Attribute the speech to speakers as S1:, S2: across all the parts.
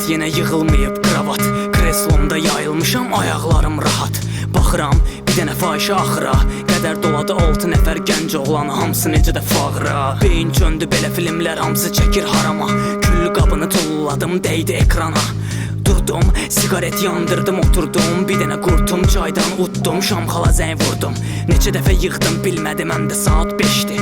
S1: yenə yığılmayıb kravat. Kreslomda yayılmışam, ayaqlarım rahat. Baxıram, bir dənə fahişə axıra. Qədər doladı 6 nəfər gənc oğlanı, hamısı necə də fağıra. Beyin çöndü belə filmlər, hamısı çəkir harama. Küllü qabını tulladım, dəydi ekrana. Durdum, sigaret yandırdım, oturdum. Bir dənə qurtum, çaydan utdum, şamxala zəng vurdum. Neçə dəfə yıxdım, bilmədim, həm də saat 5'di.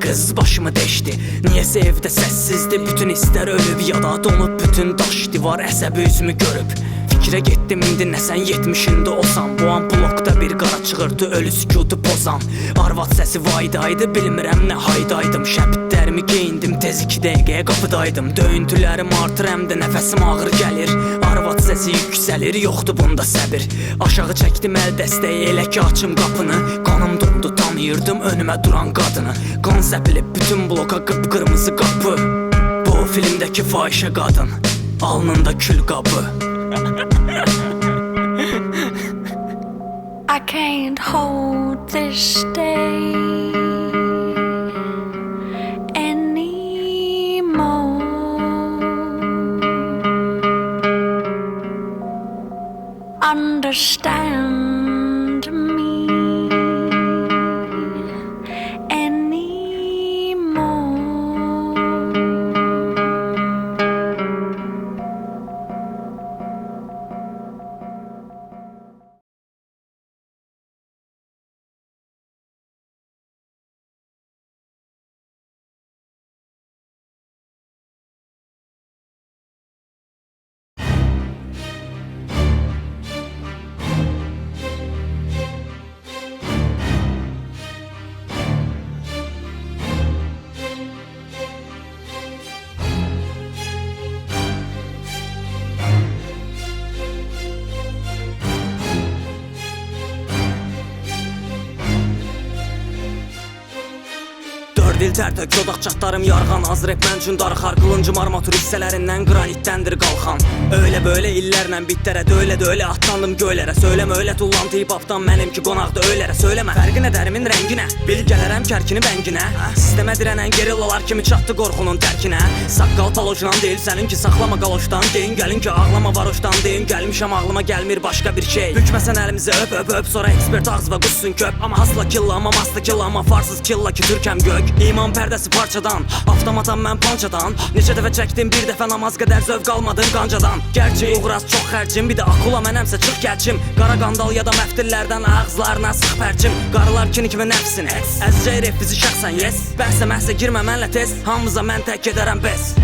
S1: Qız başımı deşdi. Niyəsə evdə səssizdi, bütün hisslər ölüb. Ya da donub bütün daş divar, əsəbi üzümü görüb. Fikrə getdim, indi nə sən 70'ində olsam. Bu an blokda bir qara çığırdı, ölü sükutu pozan. Arvad səsi vaydaydı, bilmirəm nə haydaydım. Şəbitlərimi geyindim, tez 2 dəqiqəyə qapıdaydım. Döyüntülərim artır, həm də nəfəsim ağır gəlir. Arvad səsi yüksəlir, yoxdur bunda səbir. Aşağı çəkdim əl dəstəyi, elə ki açım qapını. Qanım dondu, tanıyırdım önümə duran qadını. Qan səpilib bütün bloka, qıpqırmızı qapı. Bu filmdəki fahişə qadın, alnında kül qabı.
S2: I can't hold this day anymore. Understand me anymore.
S1: Dil tərtək yodaq çatlarım yarğan. Az rap mən üçün darıxar, qılıncım armatur hissələrindən qranitdəndir qalxan. Öyle böyle illərlə bitlərə, döylə döylə atlandım göylərə. Söyləmə öyle tullantı hip-hopdan mənim ki qonaqda öylərə. Söyləmə fərqi nə dərimin rənginə, bil gələrəm kərkini bənginə. Sistemə dirənən gerillalar kimi çatdı qorxunun tərkinə. Saqqal talojdan deyil səninki, saxlama qaloşdan. Deyin gəlin ki ağlama varoşdan, deyin gəlmişəm ağlıma gəlmir başqa bir şey. Bükməsən əlimizi öp öp öp, sonra ekspert ağzı və qussun köp. Amma asla killa, amma masla killa, amma farsız killa ki türkəm gök. İman pərdəsi parçadan, avtomatam mən pançadan. Neçə dəfə çəkdim, bir dəfə namaz qədər zövq almadım qancadan. Gerçi uğraz çox xərcim, bir də akula mənəmsə çıx gəlçim. Qara qandal ya da məftillərdən ağızlarına sıx pərçim. Qarılar kini kimi nəfsin heç, əzcək rep bizi şəxsən yes. Bəhsə məhsə girmə mənlə tez, hamımıza mən tək gedərəm bez.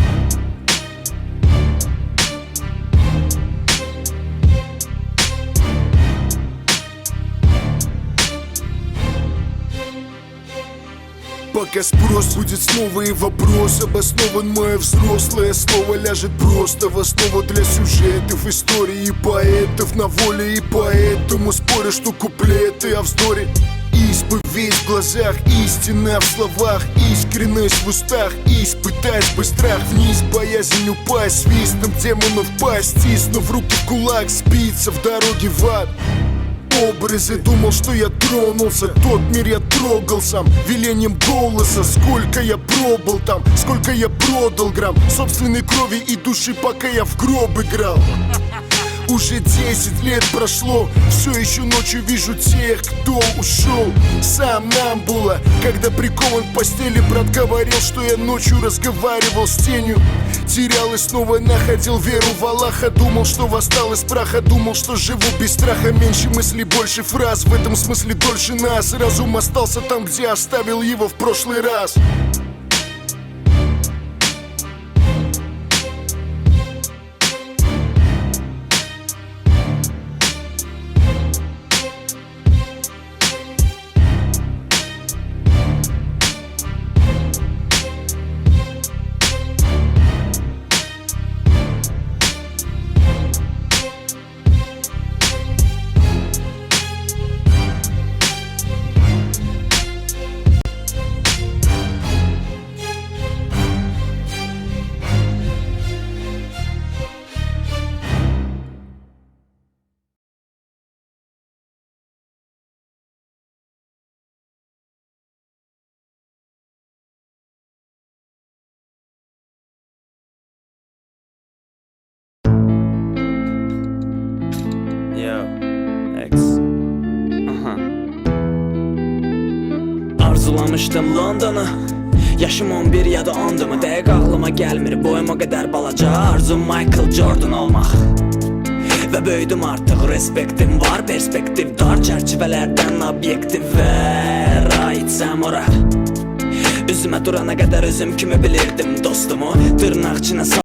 S3: Пока спрос будет снова и вопрос обоснован, мое взрослое слово ляжет просто в основу для сюжетов, истории и поэтов на воле. И поэтому спорю, что куплеты о вздоре. Исповедь в глазах, истина в словах, искренность в устах. Испытать бы страх вниз, боязнь упасть, свистом демонов пасть, стиснув руки в кулак, спиться в дороге в ад. Образы, думал, что я тронулся, тот мир я трогал сам велением голоса. Сколько я пробыл там, сколько я продал грамм собственной крови и души, пока я в гроб играл. Уже 10 лет прошло, все еще ночью вижу тех, кто ушел. Сам Намбула, когда прикован к постели, брат говорил, что я ночью разговаривал с тенью. Терял и снова находил веру в Аллаха. Думал, что восстал из праха, думал, что живу без страха. Меньше мыслей, больше фраз, в этом смысле дольше нас. Разум остался там, где оставил его в прошлый раз.
S1: yaşamışdım Londonu. Yaşım 11 ya da 10'du mu dəqiq ağlıma gəlmir. Boyum o qədər balaca, arzum Michael Jordan olmaq. Və böyüdüm artıq, respektim var, perspektiv dar, çərçivələrdən obyektiv və aitsəm ora. Üzümə durana qədər özüm kimi bilirdim dostumu, dırnaq içinə